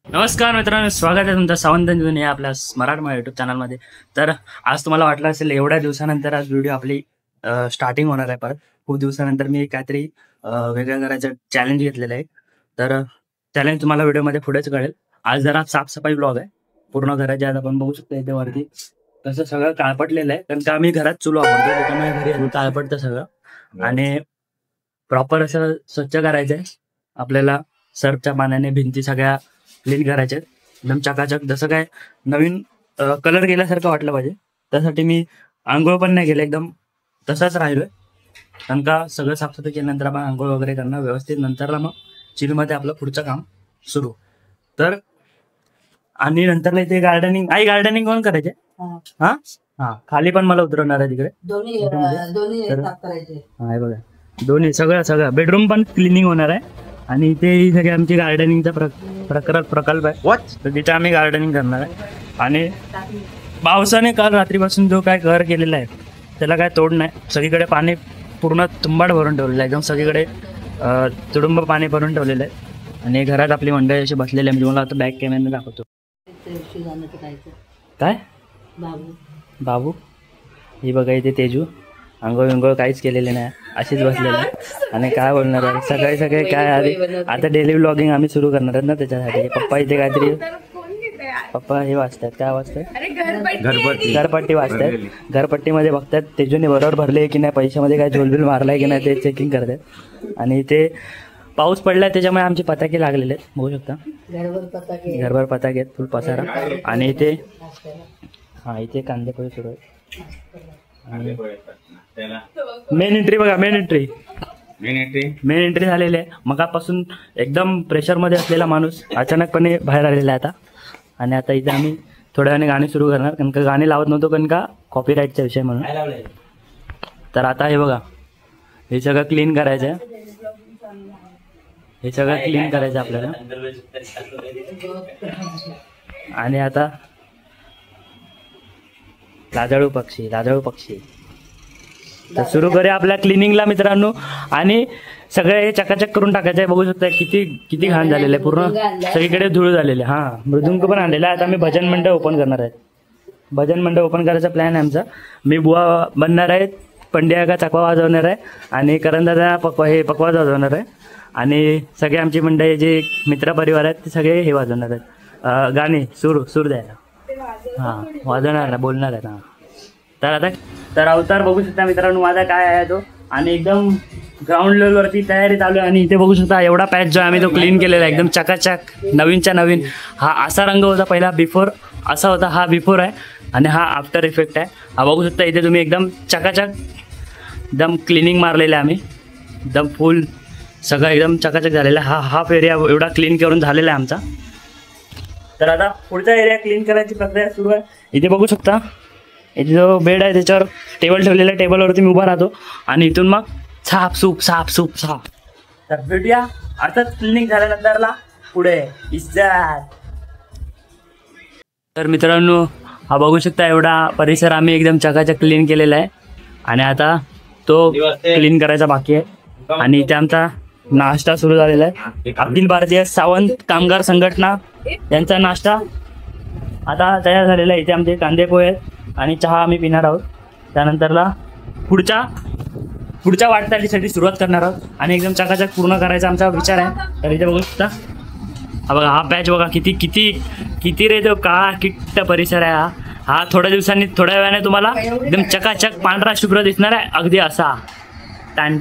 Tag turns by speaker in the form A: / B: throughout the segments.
A: नमस्कार मित्रांनो, स्वागत आहे तुमचं सावंत जुने या आपल्या मराठमोळ्या युट्यूब चॅनलमध्ये. तर आज तुम्हाला वाटलं असेल एवढ्या दिवसानंतर आज व्हिडिओ आपली स्टार्टिंग होणार आहे. परत खूप दिवसानंतर मी काहीतरी वेगळं करायचं चॅलेंज घेतलेलं आहे. तर चॅलेंज तुम्हाला व्हिडिओमध्ये पुढेच कळेल. आज जरा साफसफाई ब्लॉग आहे पूर्ण घराच्या. आज आपण बघू शकतो इथे वरती कसं सगळं काळपटलेलं आहे, कारण का आम्ही घरात चुलो वापरतो, त्याच्यामुळे घरी काळपटतं सगळं. आणि प्रॉपर असं स्वच्छ करायचं आहे आपल्याला. सर्फच्या पाण्याने भिंती सगळ्या क्लीन करायचे एकदम चकाचक, जसं काय नवीन कलर गेल्यासारखं वाटलं पाहिजे. त्यासाठी मी आंघोळ पण नाही केलं, एकदम तसाच राहिलोय. कारण का सगळं साफसफाई केल्यानंतर आपण आंघोळ वगैरे करणं व्यवस्थित, नंतरला मग चिलमध्ये आपलं पुढचं काम सुरू. तर आणि नंतरला इथे गार्डनिंग कोण करायचे? हा हा, खाली पण मला उतरवणार आहे तिकडे. हा बघा, दोन्ही सगळं बेडरूम पण क्लिनिंग होणार आहे. आणि इथे ही सगळी आमची गार्डनिंगचा प्रकल्प आहे. तर तिथे आम्ही गार्डनिंग करणार आहे. आणि पावसाने काल रात्रीपासून जो काय घर केलेला आहे त्याला काय तोड नाही. सगळीकडे पाणी पूर्ण तुंबाड भरून ठेवलेलं आहे, एकदम सगळीकडे तुडुंब पाणी भरून ठेवलेलं आहे. आणि घरात आपली मंडळी अशी बसलेली आहे. मी तुम्हाला आता बॅक कॅमेऱ्याने दाखवतो. काय बाबू, ही बघा इथे तेजू आंघोळ विंघोळ काहीच केलेले नाही, अशीच बसलेली. आणि काय बोलणार आहे, सगळे काय आधी आता डेली व्लॉगिंग आम्ही सुरू करणार आहेत ना, त्याच्यासाठी पप्पा इथे काहीतरी पप्पा हे वाचतात, काय वाचतात, घरपट्टी वाचतात. घरपट्टीमध्ये बघतात तेजूने बरोबर भरले की नाही, पैशामध्ये काय झोलबिल मारलाय की नाही ते चेकिंग करतात. आणि ते पाऊस पडलाय त्याच्यामुळे आमचे पताके लागलेले आहेत, बघू शकता. घरभर पताके आहेत, फुल पसारा. आणि इथे हा इथे कांदे पोहे सुरू आहेत. मेन एंट्री बघा, मेन एंट्री झालेली आहे. मगापासून एकदम प्रेशरमध्ये असलेला माणूस अचानकपणे बाहेर आलेला आहे आता. आणि आता इथे आम्ही थोड्या वेळाने गाणी सुरू करणार, कारण का गाणी लावत नव्हतो, कारण का कॉपीराईटचा विषय म्हणून. तर आता हे बघा, हे सगळं क्लीन करायचं आहे. आपल्याला. आणि आता लाजाळू पक्षी तर सुरू करूया आपल्या क्लिनिंगला मित्रांनो. आणि सगळे हे चकाचक करून टाकायचं आहे. बघू शकता किती घाण झालेलं आहे, पूर्ण सगळीकडे धूळ झालेले. हा, मृदुंग पण आणलेला आहे. आता आम्ही भजन मंडळ ओपन करणार आहे. भजन मंडळ ओपन करायचा प्लॅन आहे आमचा. मी बुवा बनणार आहे, पंड्या का चकवा वाजवणार आहे, आणि करणदादा पकवाज वाजवणार आहे. आणि सगळे आमची मंडळी जे मित्र परिवार आहेत ते सगळे हे वाजवणार आहेत, गाणी सूर द्यायला. हा, वाजवणार ना, बोलणार आहे ना. तर अवतार बघू शकता मित्रांनो माझा काय आहे तो. आणि एकदम ग्राउंड लेवलवरती तयारी चालू आहे. आणि इथे बघू शकता एवढा पॅच जो आम्ही तो क्लीन केलेला आहे, एकदम चकाचक, नवीनच्या नवीन. हा असा रंग होता पहिला, बिफोर असा होता, हा बिफोर आहे. आणि हा आफ्टर इफेक्ट आहे. हा बघू शकता इथे तुम्ही, एकदम चकाचक, एकदम क्लिनिंग मारलेलं आहे आम्ही, एकदम फुल सगळं एकदम चकाचक झालेला आहे. हाफ एरिया एवढा क्लीन करून झालेला आहे आमचा. तर आता पुढचा एरिया क्लीन करायची प्रक्रिया सुरू आहे. इथे बघू शकता, इथे जो बेड आहे त्याच्यावर टेबल ठेवलेला आहे, टेबलवरती मी उभा राहतो. आणि इथून मग साफ सूप. तर भेटूया अर्थात क्लिनिंग झाल्यानंतरला पुढे इज्जत. तर मित्रांनो हा बघू शकता एवढा परिसर आम्ही एकदम चकाचक क्लीन केलेला आहे. आणि आता तो क्लीन करायचा बाकी आहे. आणि इथे आमचा नाश्ता सुरू झालेला आहे. अखिल भारतीय सावंत कामगार संघटना यांचा नाश्ता आता तयार झालेला आहे. इथे आमचे कांदे पोहे आणि चहा आम्ही पिणार आहोत. त्यानंतरला पुढच्या वाटचालीसाठी सुरुवात करणार आहोत. आणि एकदम चकाचक पूर्ण करायचा आमचा विचार आहे. तर इथे बघू शकता, हा बघा, हा पॅच बघा किती रे तो काळा किट्ट परिसर आहे. हा थोड्या वेळाने तुम्हाला एकदम चकाचक पांढरा शुभ्र दिसणार आहे, अगदी असा टन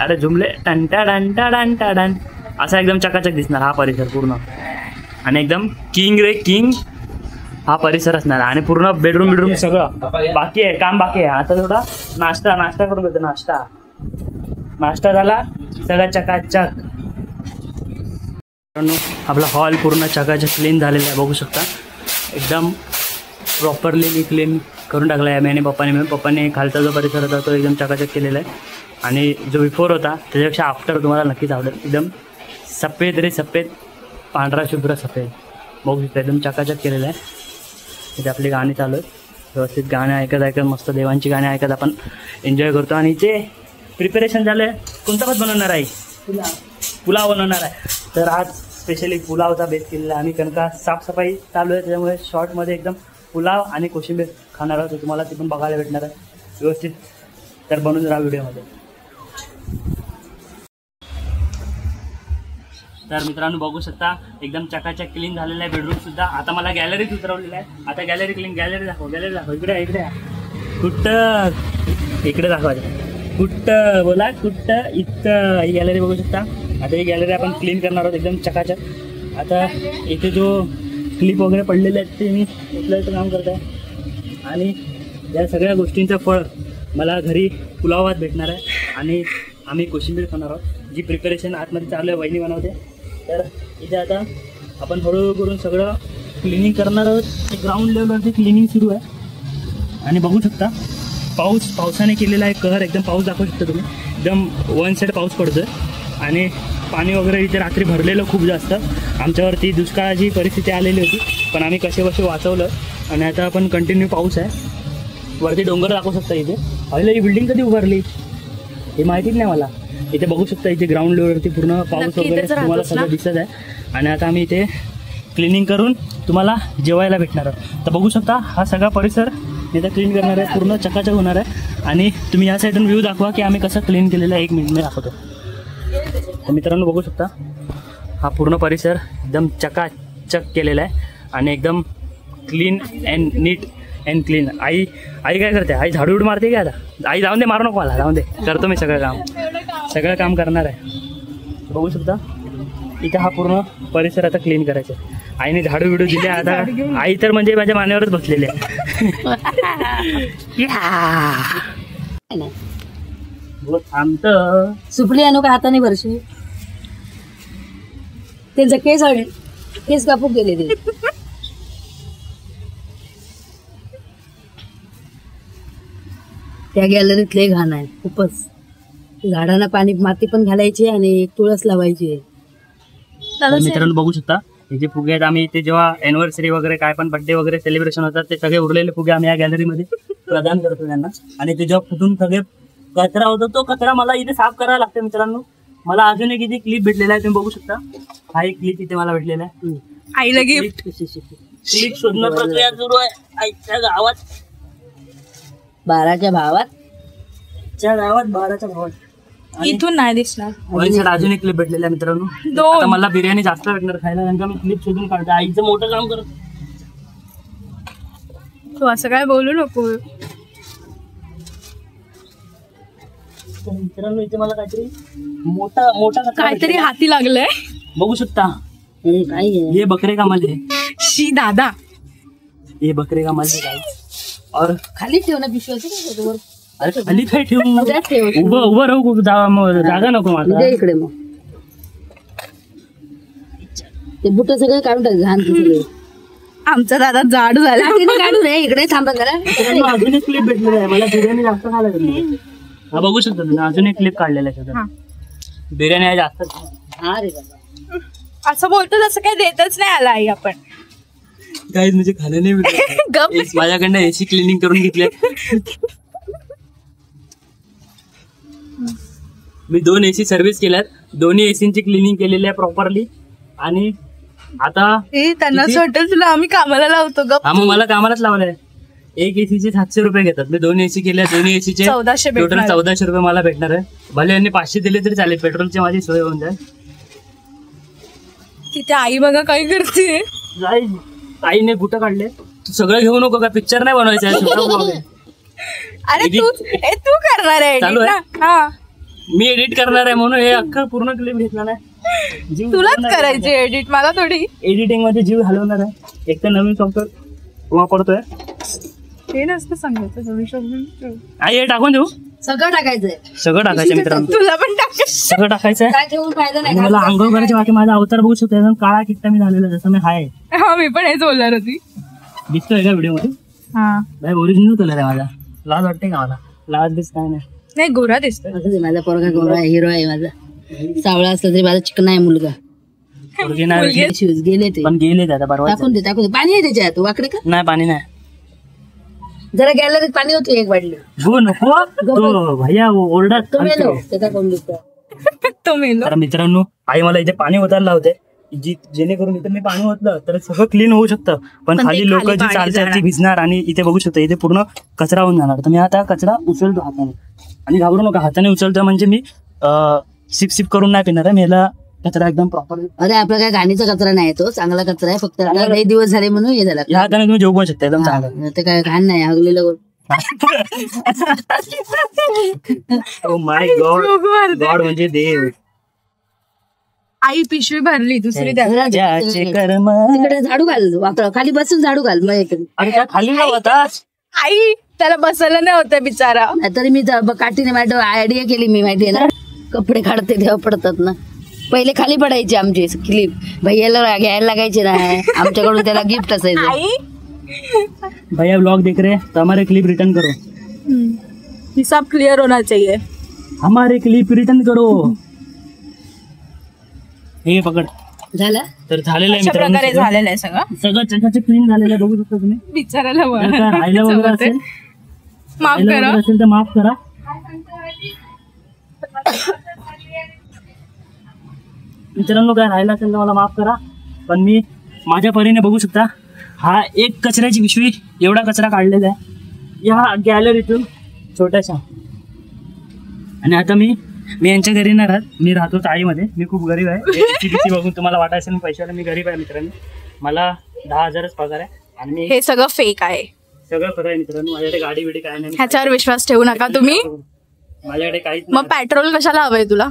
A: अरे झुमले टन असा एकदम चकाचक दिसणार हा परिसर पूर्ण. आणि एकदम किंग हा परिसर असणार. आणि पूर्ण बेडरूम सगळं बाकी आहे, काम बाकी आहे. आता थोडा नाश्ता करून घेतो. नाश्ता झाला, सगळं चकाचक. आपला हॉल पूर्ण चकाचक क्लीन झालेला आहे, बघू शकता. एकदम प्रॉपरली मी क्लीन करून टाकला आहे मी आणि पप्पाने खालचा जो परिसर होता तो एकदम चकाचक केलेला आहे. आणि जो बिफोर होता त्याच्यापेक्षा आफ्टर तुम्हाला नक्कीच आवडेल. एकदम सफेद पांढरा शुभ्र सफेद बघू शकता, एकदम चकाचक केलेलं आहे. इथे आपली गाणी चालू आहेत, व्यवस्थित गाणे ऐकत मस्त देवांची गाणी ऐकत आपण एन्जॉय करतो. आणि इथे प्रिपरेशन झालं आहे. कोणता भात बनवणार आहे? पुलाव बनवणार आहे. तर आज स्पेशली पुलावचा बेस केलेला आम्ही, कारण का साफसफाई चालू आहे त्याच्यामुळे शॉर्टमध्ये एकदम पुलाव आणि कोशिंबीर खाणार आहोत. तुम्हाला ते पण बघायला भेटणार आहे व्यवस्थित, तर बनून राहा व्हिडिओमध्ये. तर मित्रांनो बघू शकता एकदम चकाचक क्लीन झालेला आहे बेडरूम सुद्धा. आता मला गॅलरीत उतरवलेलं आहे. आता गॅलरी क्लीन, गॅलरी दाखव, गॅलरी दाखव. इकडे कुठं, इकडे दाखवायचं कुठं, बोला कुठं, इथं. ही गॅलरी बघू शकता. आता ही गॅलरी आपण क्लीन करणार आहोत एकदम चकाचक. आता इथे जो क्लिप वगैरे पडलेले आहेत ते मी उचलायचं काम करत आहे. आणि या सगळ्या गोष्टींचं फळ मला घरी पुलावात भेटणार आहे आणि आम्ही कोशिंबीर खाणार आहोत. जी प्रिपरेशन आतमध्ये चालू आहे वहिनी बनवते. तर इथे आता आपण हळूहळू करून सगळं क्लिनिंग करणार आहोत. ग्राउंड लेवलवरती क्लिनिंग सुरू आहे आणि बघू शकता पावसाने केलेला आहे कहर. एकदम पाऊस दाखवू शकता तुम्ही, एकदम वन साईड पाऊस पडतो आहे आणि पाणी वगैरे इथे रात्री भरलेलं खूप जास्त. आमच्यावरती दुष्काळाची परिस्थिती आलेली होती पण आम्ही कसे वाचवलं. आणि आता आपण कंटिन्यू पाऊस आहे. वरती डोंगर दाखवू शकता. इथे पहिलं ही बिल्डिंग कधी उभारली हे माहितीच नाही मला. इथे बघू शकता इथे ग्राउंड लेवलवरती पूर्ण पाऊस वगैरे तुम्हाला सगळं दिसत आहे. आणि आता आम्ही इथे क्लिनिंग करून तुम्हाला जेवायला भेटणार आहोत. तर बघू शकता हा सगळा परिसर इथं क्लीन करणार आहे, पूर्ण चकाचक होणार आहे. आणि तुम्ही या साईडून व्ह्यू दाखवा की आम्ही कसं क्लीन केलेलं आहे. 1 मिनिट मी दाखवतो. तर मित्रांनो बघू शकता हा पूर्ण परिसर एकदम चकाचक केलेला आहे आणि एकदम क्लीन अँड नीट अँड क्लीन. आई काय करते? आई झाडूड मारते का? आता आई जाऊन दे, मारू नको मला, जाऊन दे, करतो मी सगळं काम करणार आहे. बघू शकता इथं हा पूर्ण परिसर आता क्लीन करायचा आहे. आईने झाडू बिडू दिले. आता आई तर म्हणजे माझ्या मानेवरच बसलेली आहे. थांबत
B: सुपली आणू का हाताने भरशी? त्यांचा केस कापूक गेले ते. त्या गॅलरीत लय घाण आहे खूपच. झाडांना पाणी माती पण घालायची आणि तुळस लावायची.
A: मित्रांनो बघू शकता हे फुगे आहेत. आम्ही इथे जेव्हा एनिव्हर्सरी वगैरे काय पण बर्थडे वगैरे सेलिब्रेशन होतात ते सगळे उरलेले फुगे आम्ही या गॅलरीमध्ये प्रदान करतो त्यांना. आणि ते जेव्हा फुटून सगळे कचरा होतो तो कचरा मला इथे साफ करायला लागतो. मित्रांनो मला अजून एक इथे क्लिप भेटलेला आहे, तुम्ही बघू शकता. हा एक क्लिप इथे मला भेटलेला आहे.
B: आईला गिफ्ट
A: क्लिप शोधणं प्रक्रिया सुरू आहे आईच्या गावात.
B: 12च्या भावात
C: इथून नाही दिसणार.
A: अजून एक क्लिप भेटलेला आहे मित्रांनो. आता मला बिर्याणी जास्त भेटणार खायला कारण का मी क्लिप शोधून काढतो. आईचं मोठं काम करत.
C: तू असं काय बोलू नको.
A: मित्रांनो इथे मला मोठा
C: काहीतरी हाती लागलंय.
A: बघू शकता ये बकरे का मल है.
C: शी दादा
A: ये बकरे का मल है. और
B: खाली ठेव ना पिशवी.
A: अरे खाली काय ठेवू? उभं राहू जागा नको मला.
B: इकडे मग ते बुट सगळे काढून टाक. घाण सगळे.
C: आमचा दादा जाड झाला.
B: काढू रे इकडे थांबा जरा.
A: अजून एक क्लिप भेटलेला आहे मला. बिर्याणी जास्त खायला भेटली. हा बघू शकता तुम्ही अजून एक क्लिप काढलेला आहे. बिर्याणी आहे जास्त.
B: हा रे बाबा
C: असं बोलतो तसं काही देतच नाही आला आई. आपण
A: काही म्हणजे खाणं नाही भेटलं. माझ्याकडनं एसी क्लिनिंग करून घेतले. मी 2 एसी सर्व्हिस केल्यात. दोन्ही एसीची क्लिनिंग केलेली आहे प्रॉपरली. आणि आता
C: त्यांना असं वाटतं तुला आम्ही कामाला लावतो.
A: हा मग मला कामालाच लावलंय. एक एसीचे 700 रुपये घेतात. मी 2 एसी केल्या. दोन्ही एसीचे
C: 1400
A: टोटल 1400 रुपये मला भेटणार आहे. भले यांनी 500 दिले तरी चालेल. पेट्रोलची माझी सोय होऊन जाईल.
C: तिथे आई बघा काय करते.
A: आईने बुटं काढले. तू सगळं घेऊ नको का? पिक्चर नाही बनवायचं आहे.
C: अरे तू करणार आहे
A: चालू आहे.
C: हा
A: मी एडिट करणार आहे म्हणून हे अख्खा पूर्ण क्लिप घेतला नाही.
C: तुलाच करायचे एडिट. मला थोडी
A: एडिटिंग मध्ये जीव घालवणार आहे. एक तर नवीन सॉफ्टवेअर वापरतोय.
C: ते नसतं सांगायचं.
A: आई हे टाकून देऊ.
B: सगळं टाकायचंय.
A: सगळं टाकायचं मित्रांनो.
C: तुला पण टाकायचं.
A: सगळं टाकायचं
B: काय ठेवून फायदा नाही.
A: मला आंघोळ करायच्या बाकी माझा अवतार बघू शकतो. एकदम काळा किट्टा मी झालेला जसं मी हाय.
C: हा मी पण हेच बोलणार होती.
A: दिसतोय का व्हिडिओ मध्ये?
C: हा
A: भाई ओरिजिनल कलर आहे माझा. लाज वाटते का मला? लाज दिस काय
C: नाही गोरा दिसतोय.
B: माझा पोरगा गोरा हिरो आहे. माझा सावळा असला तरी माझा चिकन आहे मुलगा. शूज गेले ते
A: पण गेले आता बरोबर.
B: टाकून दे पाणी आहे त्याच्यात. वाकडे का?
A: नाही पाणी नाही.
B: जरा गॅलरीत पाणी होतं एक बाटली.
A: गो नको तो भैया ओरडत.
B: तो मेलो त्याचा कोण दिसतो.
C: तो मेलो.
A: तर मित्रांनो आई मला इथे पाणी उतरला होते. जेणेकरून इथे मी पाणी ओतलं तर सगळं क्लीन होऊ शकतं, पण
B: पण ते
A: खाली लोक
B: खाली
A: जी
B: पाणी
A: चालतात
B: जाणार.
A: ती भिजणार आणि इथे बघू शकतो इथे पूर्ण कचरा होऊन जाणार. तर मी आता कचरा उचलतो हाताने आणि घाबरू नका, हाताने उचलतो म्हणजे मी सिप सिप करून नाही पिणार आहे. मी याला कचरा एकदम प्रॉपर
B: अरे आपला काय घाणीचा कचरा नाही तो, चांगला कचरा आहे, फक्त आता लई दिवस झाले म्हणून हे झाला.
A: या हाताने तुम्ही जेवू पण शकता एकदम चांगलं.
B: हा, ते काय घाण नाही हगलेलं.
A: ओ माय गॉड, गॉड म्हणजे देव.
C: आई पिशवी भरली दुसरी द्या.
A: ज्याचे कर्म.
B: तिकडे झाडू घाल, वाकड खाली बसून झाडू घाल. मग इकडे.
A: अरे त्या खाली ना होता.
C: आई त्याला बसायला नाही होतं बिचारा.
B: तरी मी काठीने माझ्या आयडिया केली मी, माहितीये ना, कपडे काढते तेव्हा पडतात ना. पहिले खाली पडायचे आमचे क्लिप, भैयाला घ्यायला लागायचे ना, आमच्याकडून त्याला गिफ्ट असायचं.
C: आई
A: भैया व्लॉग देख रहे हैं तो हमारे क्लिप रिटर्न करो.
C: हिसाब क्लियर होना चाहिए.
A: हमारे क्लिप रिटर्न करो. हे पकड.
B: झाला
A: तर झालेलं आहे
C: अशा
A: मित्रांनो,
C: प्रकारे झालेलं आहे सगळं.
A: सगळं चकाचक क्लीन झालेलं आहे, बघू शकता तुम्ही.
C: बिचारायला
A: जर का राहिलं वगैरे असेल,
C: माफ
A: राहिलं
C: करा.
A: वगैरे असेल तर माफ करा. मित्रांनो काय राहिलं असेल तर मला माफ करा, पण मी माझ्या परीने बघू शकता हा एक कचऱ्याची पिशवी एवढा कचरा काढलेला आहे या गॅलरीतून छोट्याशा. आणि आता मी यांच्या घरी नाही राहत, मी राहतो चाळीमध्ये. मी खूप गरीब आहे, किती बघून तुम्हाला वाटायचं मी पैशाला मी गरीब आहे मित्रांनो. मला 10,000च पगार आहे आणि मी
C: हे सगळं फेक आहे.
A: सगळं खरं आहे मित्रांनो. माझ्याकडे गाडी बिडी काय नाही,
C: ह्याच्यावर विश्वास ठेवू नका तुम्ही.
A: माझ्याकडे काहीच
C: मग
A: नाही.
C: पेट्रोल कशाला हवंय तुला?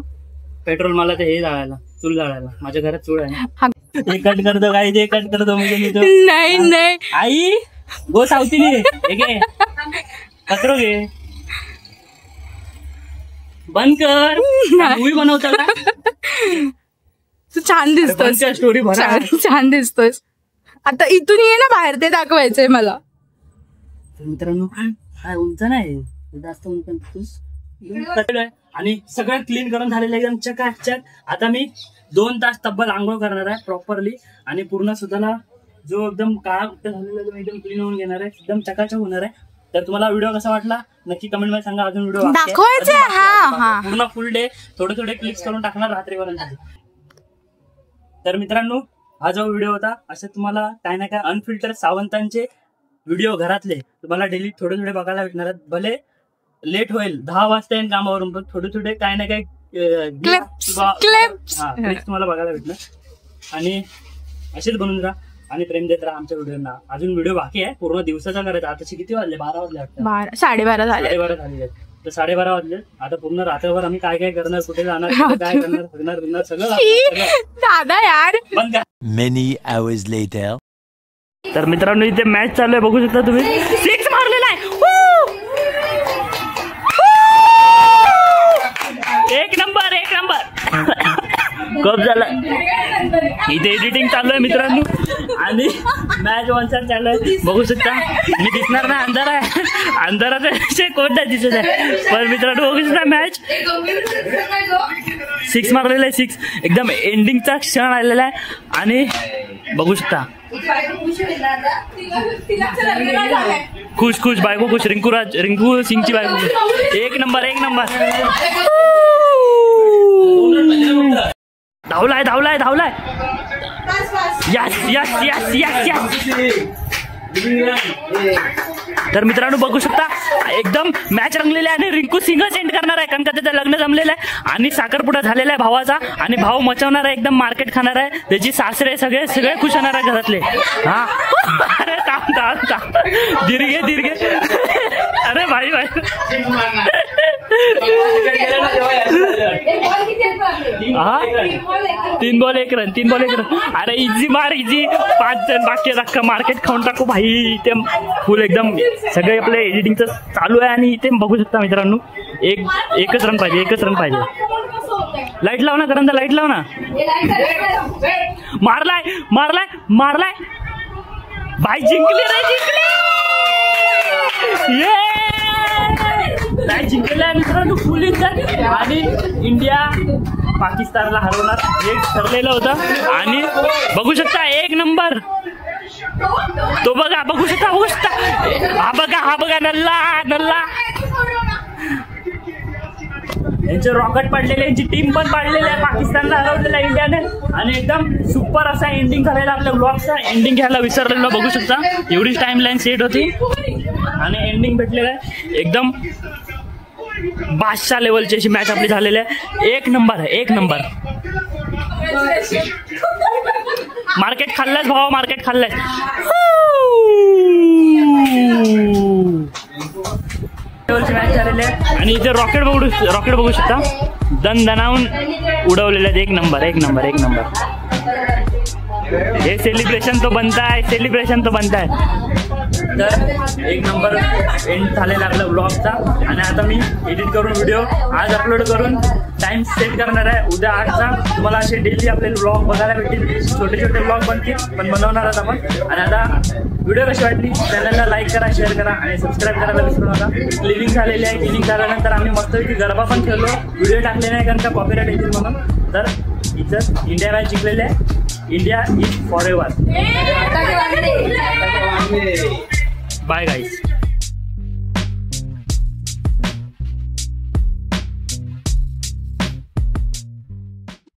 A: पेट्रोल मला ते हे जाळायला, चूल जाळायला. माझ्या घरात चूल आहे ना.
C: हा.
A: हे कट करतो काय, ते कट करतो म्हणजे मी तो.
C: नाही नाही
A: आई गो सावतीने हे घे कचरो घे, बंद कर. मूवी बनवता का?
C: तू छान दिसतोस,
A: स्टोरी भरा.
C: छान दिसतोस. आता इथून ये ना बाहेर, ते दाखवायचंय मला.
A: तर मित्रांनो काय उंच नाही, जास्त उंच नाही. आणि सगळं क्लीन करून झालेलं एकदम चकाचक. आता मी 2 तास तब्बल आंघोळ करणार आहे प्रॉपरली आणि पूर्ण स्वतःला जो एकदम काळा कुठं झालेला तो एकदम क्लीन होऊन घेणार आहे, एकदम चकाचक होणार आहे. तर तुम्हाला व्हिडिओ कसा वाटला नक्की कमेंट मध्ये सांगा. अजून व्हिडिओ
C: दाखवायचंय. हा.
A: पूर्ण फुल डे थोडे थोडे क्लिप्स करून टाकणार रात्रीपर्यंत. तर मित्रांनो हा जो व्हिडिओ होता, असे तुम्हाला काय ना काय अनफिल्टर सावंतांचे व्हिडिओ घरातले तुम्हाला डेली थोडे थोडे बघायला भेटणार आहेत. भले लेट होईल, 10 वाजता येईल कामावरून, पण थोडे थोडे काय ना काय
C: Clips.
A: तुम्हाला बघायला भेटणार. आणि असेच बनून राहा आणि प्रेम देत राहा आमच्या व्हिडिओना. अजून व्हिडिओ बाकी आहे, पूर्ण दिवसाचा करायचा. आताचे किती वाजले? 12 वाजले वाटतं.
C: 12:30 झाले.
A: 12:30 झालेले. तर 12:30 वाजले. आता पूर्ण रात्रभर आम्ही काय काय करणार, कुठे जाणार, कुठे काय करणार, फिरणार सगळं
C: दादा यार.
A: बंद कर.
D: Many hours later.
A: तर मित्रांनो इथे मॅच चालू आहे, बघू शकता तुम्ही. 6 मारलेला आहे. एक नंबर कप झाला. इथे एडिटिंग चालू आहे मित्रांनो आणि मॅच 1 चालू आहे, बघू शकता. मी दिसणार ना, अंधार आहे, अंधाराचा कोण नाही दिसत आहे, पण मित्रांनो बघू शकता मॅच 6 मारलेला आहे. 6 एकदम एंडिंगचा क्षण आलेला आहे आणि बघू शकता खुश बायको खुश. रिंकू सिंगची बायको. एक नंबर धावलाय. यस. तर मित्रांनो बघू शकता एकदम मॅच रंगलेली आहे आणि रिंकू सिंग सेंड करणार आहे, कारण का त्याचं लग्न जमलेलं आहे आणि साखरपुडा झालेला आहे भावाचा. आणि भाऊ मचवणार आहे, एकदम मार्केट खाणार आहे. त्याची सासरे सगळे खुश होणार आहे घरातले. हा अरे थांब दीर्घे. अरे भाई हा 3 बॉल 1 रन. अरे इझी मार, 5 जण बाकी रक्का मार्केट खाऊन टाकू भाई. इथे फुल एकदम सगळे आपले एडिटिंगचं चालू आहे आणि इथे बघू शकता मित्रांनो एकच रन पाहिजे. लाईट लाव ना करंदा, लाईट लाव ना. मारलाय भाई. जिंकले. नाही जिंकले मित्रांनो फुल इज्जत. आणि इंडिया पाकिस्तानला हरवणार हे ठरलेलं होतं आणि बघू शकता 1 नंबर. तो बघू शकता हा बघा नल्ला. यांचे रॉकेट पडलेले, यांची टीम पण पाडलेली आहे, पाकिस्तानला हरवलेला इंडियाने आणि एकदम सुपर असा एंडिंग झालेला आपल्या ब्लॉगचा. एंडिंग घ्यायला विसरलेलो बघू शकता, एवढीच टाइम लाईन सेट होती आणि एंडिंग भेटलेलं आहे. एकदम बादशाह लेवलची अशी मॅच आपली झालेली आहे. एक नंबर आहे, एक नंबर. मार्केट खाल्लंच भावा, मार्केट खाल्लंच. मॅच झालेली आहे आणि इथे रॉकेट बघू शकता, दन दनावून उडवलेले आहेत. एक नंबर, एक नंबर, एक नंबर. हे सेलिब्रेशन तो बनता है, सेलिब्रेशन तो बनता है. तर एक नंबर एंड झालेला आपला ब्लॉगचा. आणि आता मी एडिट करून व्हिडिओ आज अपलोड करून टाइम सेट करणार आहे उद्या 8चा. तुम्हाला असे डेली आपले ब्लॉग बघायला भेटतील, छोटे छोटे ब्लॉग बनतील पण बनवणार आहोत आपण. आणि आता व्हिडिओ कशी वाटली चॅनलला लाईक करा, शेअर करा आणि सबस्क्राईब करायला विसरू नका. क्लिनिंग झालेली आहे, क्लिनिंग झाल्यानंतर आम्ही मस्तपैकी गरबा पण खेळलो. व्हिडिओ टाकले नाही कारण का कॉपीराइट येतील म्हणून. तर इथं इंडिया मॅच जिंकलेली आहे. India is forever. Bye guys.